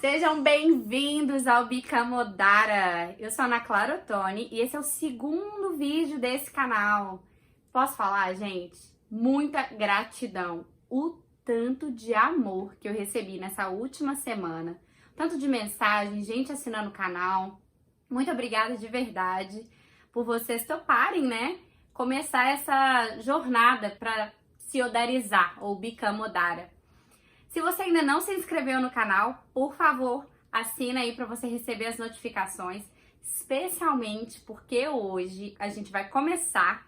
Sejam bem-vindos ao Bicamodara. Eu sou a Ana Clara Ottoni e esse é o segundo vídeo desse canal. Posso falar, gente? Muita gratidão. O tanto de amor que eu recebi nessa última semana. Tanto de mensagem, gente assinando o canal. Muito obrigada de verdade por vocês toparem, né? Começar essa jornada para se odarizar ou Bicamodara. Se você ainda não se inscreveu no canal, por favor, assina aí para você receber as notificações, especialmente porque hoje a gente vai começar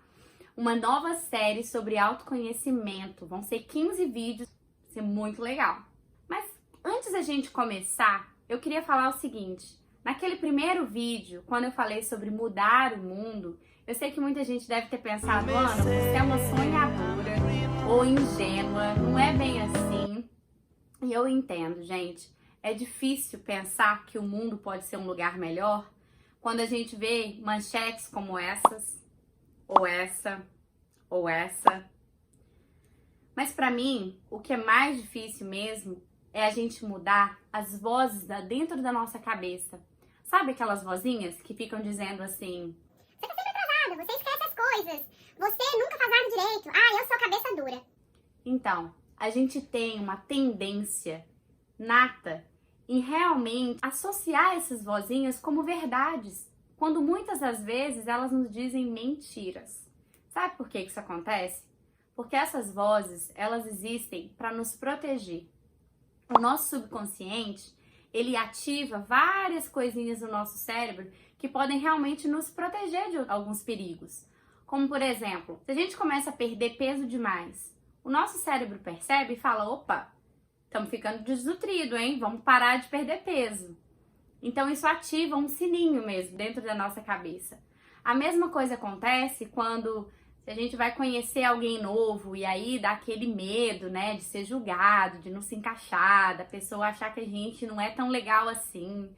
uma nova série sobre autoconhecimento. Vão ser 15 vídeos, vai ser muito legal. Mas antes da gente começar, eu queria falar o seguinte. Naquele primeiro vídeo, quando eu falei sobre mudar o mundo, eu sei que muita gente deve ter pensado, Ana, você é uma sonhadora ou ingênua, não é bem assim. E eu entendo, gente, é difícil pensar que o mundo pode ser um lugar melhor quando a gente vê manchetes como essas, ou essa, ou essa. Mas pra mim, o que é mais difícil mesmo é a gente mudar as vozes dentro da nossa cabeça. Sabe aquelas vozinhas que ficam dizendo assim: você tá sempre atrasada, você esquece as coisas, você nunca faz nada direito, eu sou cabeça dura. Então, a gente tem uma tendência nata em realmente associar essas vozinhas como verdades, quando muitas das vezes elas nos dizem mentiras. Sabe por que isso acontece? Porque essas vozes, elas existem para nos proteger. O nosso subconsciente, ele ativa várias coisinhas no nosso cérebro que podem realmente nos proteger de alguns perigos. Como, por exemplo, se a gente começa a perder peso demais, o nosso cérebro percebe e fala, opa, estamos ficando desnutridos, hein? Vamos parar de perder peso. Então isso ativa um sininho mesmo dentro da nossa cabeça. A mesma coisa acontece quando a gente vai conhecer alguém novo e aí dá aquele medo, né, de ser julgado, de não se encaixar, da pessoa achar que a gente não é tão legal assim.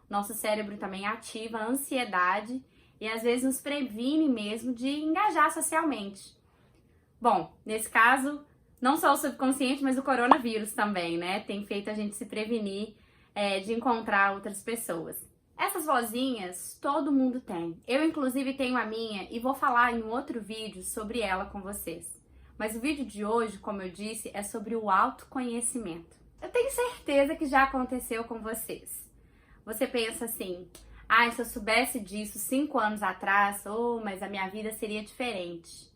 Nosso cérebro também ativa a ansiedade e às vezes nos previne mesmo de engajar socialmente. Bom, nesse caso, não só o subconsciente, mas o coronavírus também, né? Tem feito a gente se prevenir de encontrar outras pessoas. Essas vozinhas, todo mundo tem. Eu, inclusive, tenho a minha e vou falar em um outro vídeo sobre ela com vocês. Mas o vídeo de hoje, como eu disse, é sobre o autoconhecimento. Eu tenho certeza que já aconteceu com vocês. Você pensa assim, se eu soubesse disso 5 anos atrás, mas a minha vida seria diferente.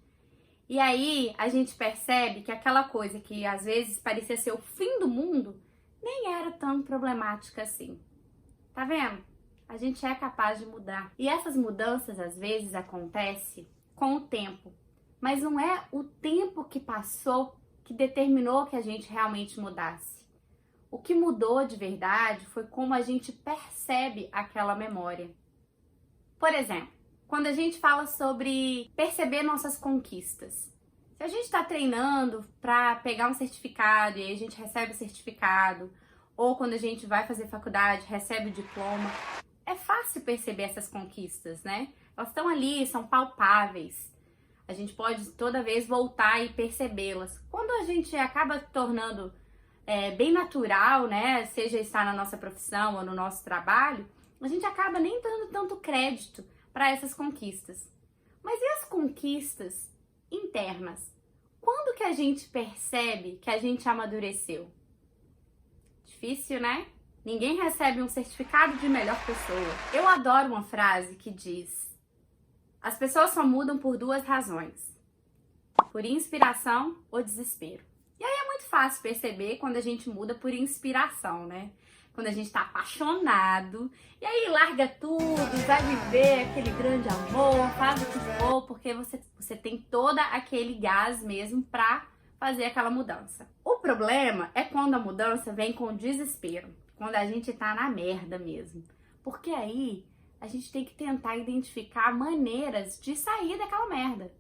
E aí a gente percebe que aquela coisa que às vezes parecia ser o fim do mundo, nem era tão problemática assim. Tá vendo? A gente é capaz de mudar. E essas mudanças às vezes acontecem com o tempo. Mas não é o tempo que passou que determinou que a gente realmente mudasse. O que mudou de verdade foi como a gente percebe aquela memória. Por exemplo, quando a gente fala sobre perceber nossas conquistas. Se a gente está treinando para pegar um certificado e aí a gente recebe o certificado, ou quando a gente vai fazer faculdade, recebe o diploma, é fácil perceber essas conquistas, né? Elas estão ali, são palpáveis. A gente pode toda vez voltar e percebê-las. Quando a gente acaba tornando bem natural, né? Seja estar na nossa profissão ou no nosso trabalho, a gente acaba nem dando tanto crédito para essas conquistas. Mas e as conquistas internas? Quando que a gente percebe que a gente amadureceu? Difícil, né? Ninguém recebe um certificado de melhor pessoa. Eu adoro uma frase que diz: as pessoas só mudam por 2 razões. Por inspiração ou desespero. E aí é muito fácil perceber quando a gente muda por inspiração, né? Quando a gente tá apaixonado, e aí larga tudo, vai viver aquele grande amor, faz o que for, porque você tem todo aquele gás mesmo pra fazer aquela mudança. O problema é quando a mudança vem com desespero, quando a gente tá na merda mesmo. Porque aí a gente tem que tentar identificar maneiras de sair daquela merda.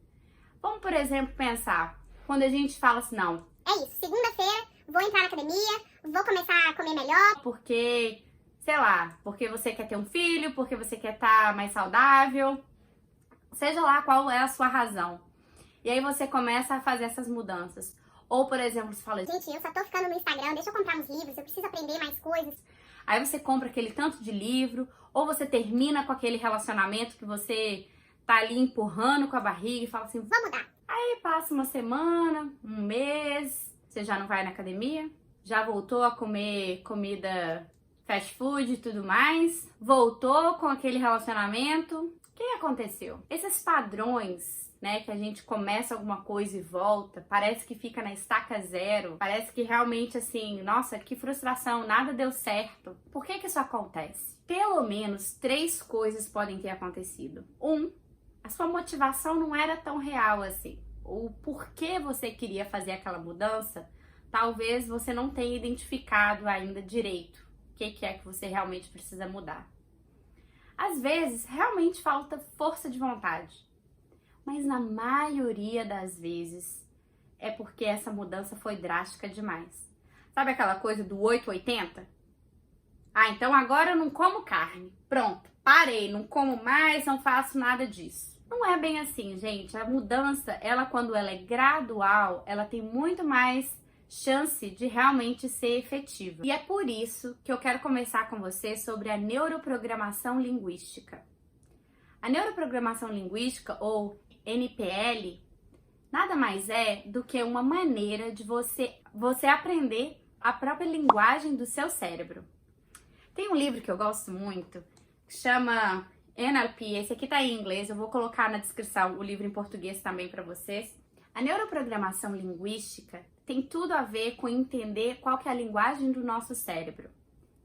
Vamos, por exemplo, pensar, quando a gente fala assim, não, É isso, segunda-feira, vou entrar na academia, vou começar a comer melhor. porque, sei lá, porque você quer ter um filho, porque você quer estar mais saudável, seja lá qual é a sua razão. E aí você começa a fazer essas mudanças. Ou, por exemplo, você fala, Gente, eu só tô ficando no Instagram, deixa eu comprar uns livros, eu preciso aprender mais coisas. Aí você compra aquele tanto de livro, ou você termina com aquele relacionamento que você tá ali empurrando com a barriga e fala assim, vou mudar. Aí passa uma semana, um mês, você já não vai na academia, já voltou a comer comida fast food e tudo mais, voltou com aquele relacionamento. O que aconteceu? Esses padrões, né, que a gente começa alguma coisa e volta, parece que fica na estaca zero, parece que realmente assim, nossa, que frustração, nada deu certo. Por que isso acontece? Pelo menos 3 coisas podem ter acontecido. A sua motivação não era tão real assim. O porquê você queria fazer aquela mudança, talvez você não tenha identificado ainda direito o que é que você realmente precisa mudar. Às vezes, realmente falta força de vontade. Mas na maioria das vezes, é porque essa mudança foi drástica demais. Sabe aquela coisa do 880? Então agora eu não como carne. Pronto, parei, não como mais, não faço nada disso. Não é bem assim, gente. A mudança, quando ela é gradual, ela tem muito mais chance de realmente ser efetiva. E é por isso que eu quero conversar com você sobre a neuroprogramação linguística. A neuroprogramação linguística, ou NPL, nada mais é do que uma maneira de você aprender a própria linguagem do seu cérebro. Tem um livro que eu gosto muito, que chama NLP, esse aqui tá em inglês, eu vou colocar na descrição o livro em português também para vocês. A neuroprogramação linguística tem tudo a ver com entender qual que é a linguagem do nosso cérebro.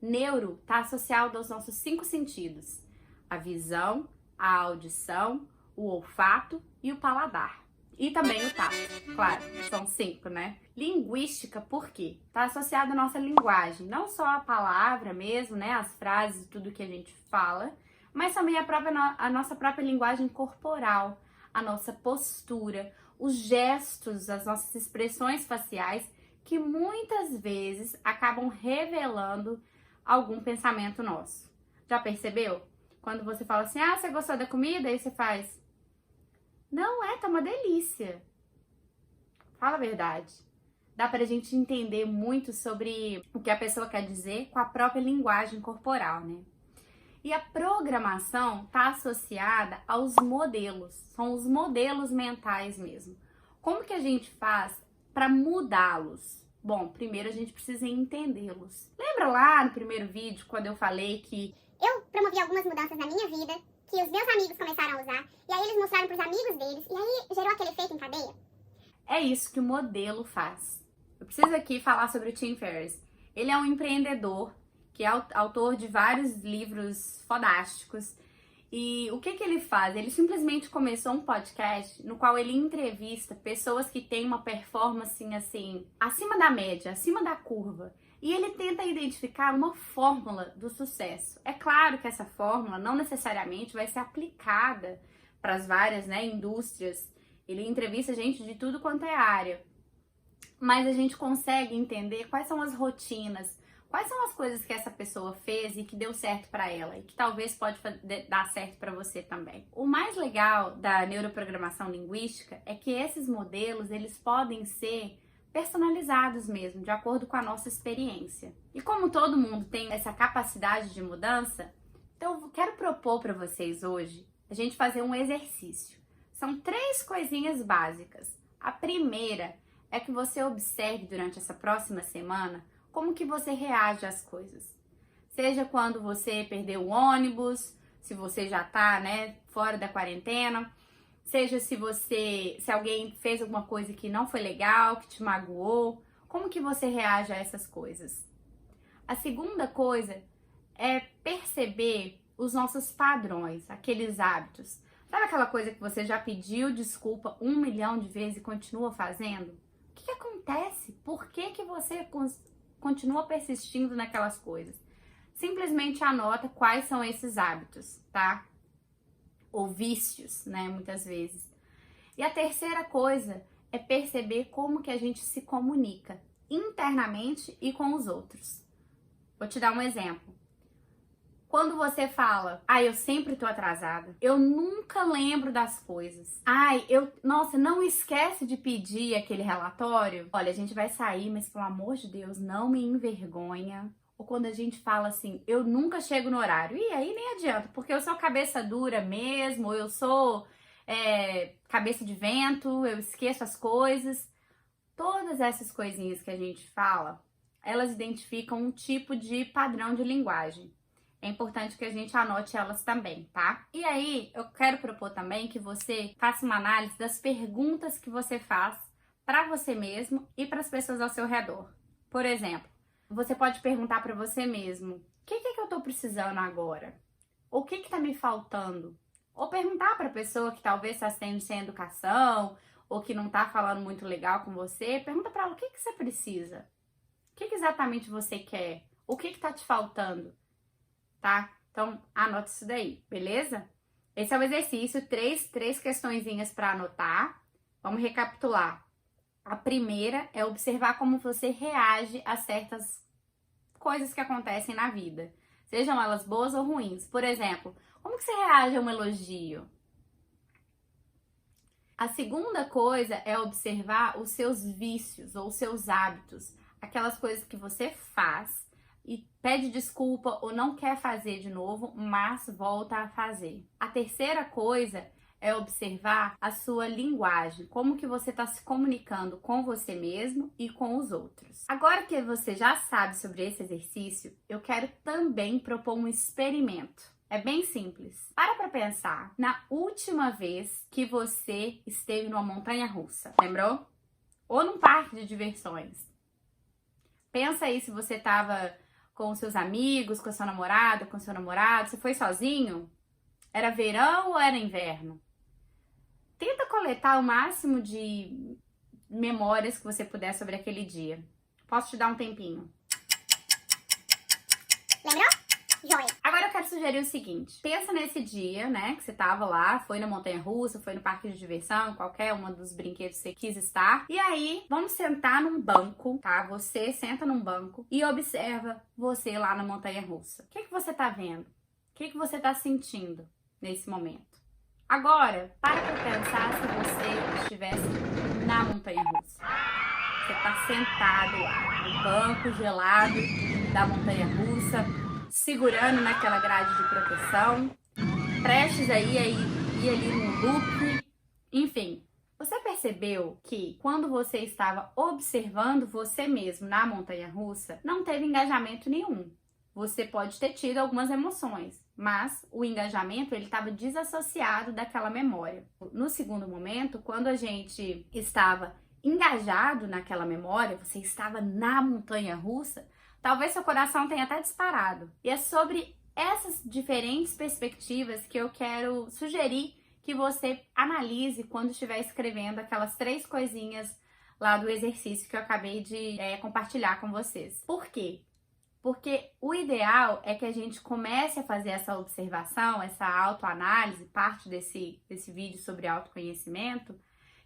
Neuro está associado aos nossos 5 sentidos: a visão, a audição, o olfato e o paladar. E também o tato, claro, são 5, né? Linguística, por quê? Está associado à nossa linguagem, não só a palavra mesmo, né? As frases e tudo que a gente fala, mas também a nossa própria linguagem corporal, a nossa postura, os gestos, as nossas expressões faciais, que muitas vezes acabam revelando algum pensamento nosso. Já percebeu? Quando você fala assim, você gostou da comida? Aí você faz, não tá uma delícia. Fala a verdade. Dá pra gente entender muito sobre o que a pessoa quer dizer com a própria linguagem corporal, né? E a programação está associada aos modelos, são os modelos mentais mesmo. Como que a gente faz para mudá-los? Bom, primeiro a gente precisa entendê-los. Lembra lá no primeiro vídeo, quando eu falei que eu promovi algumas mudanças na minha vida, que os meus amigos começaram a usar, e aí eles mostraram pros amigos deles, e aí gerou aquele efeito em cadeia? É isso que o modelo faz. Eu preciso aqui falar sobre o Tim Ferriss. Ele é um empreendedor, que é autor de vários livros fodásticos. E o que ele faz? Ele simplesmente começou um podcast no qual ele entrevista pessoas que têm uma performance assim, acima da média, acima da curva. E ele tenta identificar uma fórmula do sucesso. É claro que essa fórmula não necessariamente vai ser aplicada para as várias, indústrias. Ele entrevista gente de tudo quanto é área. Mas a gente consegue entender quais são as rotinas, quais são as coisas que essa pessoa fez e que deu certo para ela e que talvez pode dar certo para você também. O mais legal da neuroprogramação linguística é que esses modelos, eles podem ser personalizados mesmo, de acordo com a nossa experiência. E como todo mundo tem essa capacidade de mudança, então eu quero propor para vocês hoje a gente fazer um exercício. São 3 coisinhas básicas. A primeira é que você observe durante essa próxima semana como que você reage às coisas. Seja quando você perdeu o ônibus, se você já tá, fora da quarentena, seja se alguém fez alguma coisa que não foi legal, que te magoou, como que você reage a essas coisas? A segunda coisa é perceber os nossos padrões, aqueles hábitos. Sabe aquela coisa que você já pediu desculpa 1 milhão de vezes e continua fazendo? O que acontece? Por que você continua persistindo naquelas coisas? Simplesmente anota quais são esses hábitos, tá? Ou vícios, muitas vezes. E a terceira coisa é perceber como que a gente se comunica internamente e com os outros. Vou te dar um exemplo. Quando você fala, eu sempre tô atrasada, eu nunca lembro das coisas, nossa, não esquece de pedir aquele relatório. Olha, a gente vai sair, mas pelo amor de Deus, não me envergonha. ou quando a gente fala assim, eu nunca chego no horário. E aí nem adianta, porque eu sou cabeça dura mesmo, ou eu sou cabeça de vento, eu esqueço as coisas. Todas essas coisinhas que a gente fala, elas identificam um tipo de padrão de linguagem. É importante que a gente anote elas também, tá? E aí, eu quero propor também que você faça uma análise das perguntas que você faz para você mesmo e para as pessoas ao seu redor. Por exemplo, você pode perguntar para você mesmo: o que é que eu tô precisando agora? O que tá me faltando? Ou perguntar para a pessoa que talvez está tendo sem educação ou que não tá falando muito legal com você, pergunta para ela: o que você precisa? O que exatamente você quer? O que tá te faltando? Tá? Então, anota isso daí, beleza? Esse é o exercício, três questõezinhas para anotar. Vamos recapitular. A primeira é observar como você reage a certas coisas que acontecem na vida, sejam elas boas ou ruins. Por exemplo, como que você reage a um elogio? A segunda coisa é observar os seus vícios ou os seus hábitos, aquelas coisas que você faz e pede desculpa ou não quer fazer de novo, mas volta a fazer. A terceira coisa é observar a sua linguagem, como que você está se comunicando com você mesmo e com os outros. Agora que você já sabe sobre esse exercício, eu quero também propor um experimento. É bem simples. Para pensar na última vez que você esteve numa montanha-russa, lembrou? Ou num parque de diversões. Pensa aí se você estava com os seus amigos, com a sua namorada, com o seu namorado, você foi sozinho? Era verão ou era inverno? Tenta coletar o máximo de memórias que você puder sobre aquele dia. Posso te dar um tempinho? Lembrou? Joia! Agora eu quero sugerir o seguinte. Pensa nesse dia, né, que você tava lá, foi na montanha-russa, foi no parque de diversão, qualquer uma dos brinquedos que você quis estar. E aí, vamos sentar num banco, tá? Você senta num banco e observa você lá na montanha-russa. O que você tá vendo? O que você tá sentindo nesse momento? Agora, para pensar se você estivesse na montanha-russa. Você tá sentado lá, no banco gelado da montanha-russa, segurando naquela grade de proteção, prestes a ir ali no loop. Enfim, você percebeu que quando você estava observando você mesmo na montanha-russa, não teve engajamento nenhum. Você pode ter tido algumas emoções, mas o engajamento ele estava desassociado daquela memória. No segundo momento, quando a gente estava engajado naquela memória, você estava na montanha-russa, talvez seu coração tenha até disparado. E é sobre essas diferentes perspectivas que eu quero sugerir que você analise quando estiver escrevendo aquelas 3 coisinhas lá do exercício que eu acabei de compartilhar com vocês. Por quê? Porque o ideal é que a gente comece a fazer essa observação, essa autoanálise, parte desse vídeo sobre autoconhecimento,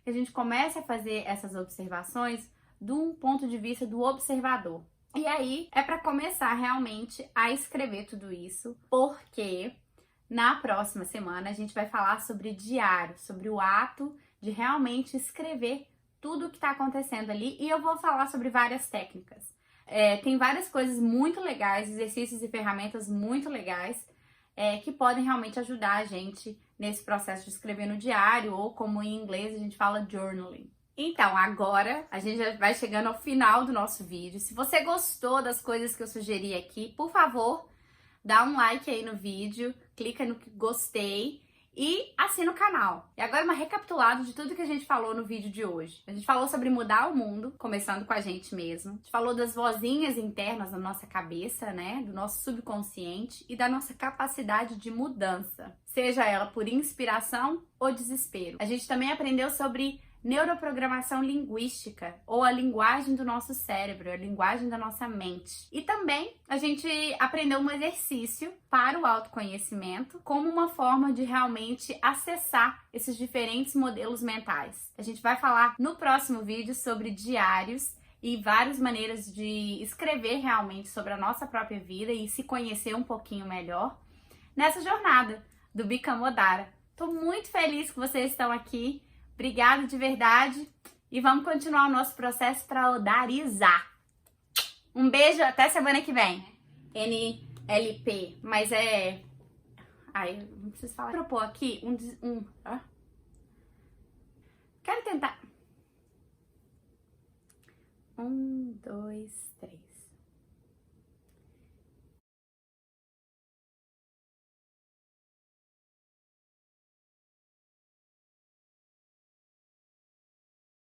que a gente comece a fazer essas observações de um ponto de vista do observador. E aí é para começar realmente a escrever tudo isso, porque na próxima semana a gente vai falar sobre diário, sobre o ato de realmente escrever tudo o que está acontecendo ali, e eu vou falar sobre várias técnicas. Tem várias coisas muito legais, exercícios e ferramentas muito legais que podem realmente ajudar a gente nesse processo de escrever no diário, ou como em inglês a gente fala journaling. Então, agora a gente já vai chegando ao final do nosso vídeo. Se você gostou das coisas que eu sugeri aqui, por favor, dá um like aí no vídeo, clica no gostei e assina o canal. E agora uma recapitulada de tudo que a gente falou no vídeo de hoje. A gente falou sobre mudar o mundo, começando com a gente mesmo. A gente falou das vozinhas internas na nossa cabeça, né? Do nosso subconsciente e da nossa capacidade de mudança, seja ela por inspiração ou desespero. A gente também aprendeu sobre neuroprogramação linguística, ou a linguagem do nosso cérebro, a linguagem da nossa mente. E também a gente aprendeu um exercício para o autoconhecimento como uma forma de realmente acessar esses diferentes modelos mentais. A gente vai falar no próximo vídeo sobre diários e várias maneiras de escrever realmente sobre a nossa própria vida e se conhecer um pouquinho melhor nessa jornada do Bicamodara. Tô muito feliz que vocês estão aqui. Obrigada de verdade e vamos continuar o nosso processo para odarizar. Um beijo, até semana que vem. NLP, mas é... Ai, não preciso falar. Vou propor aqui Quero tentar. 1, 2, 3.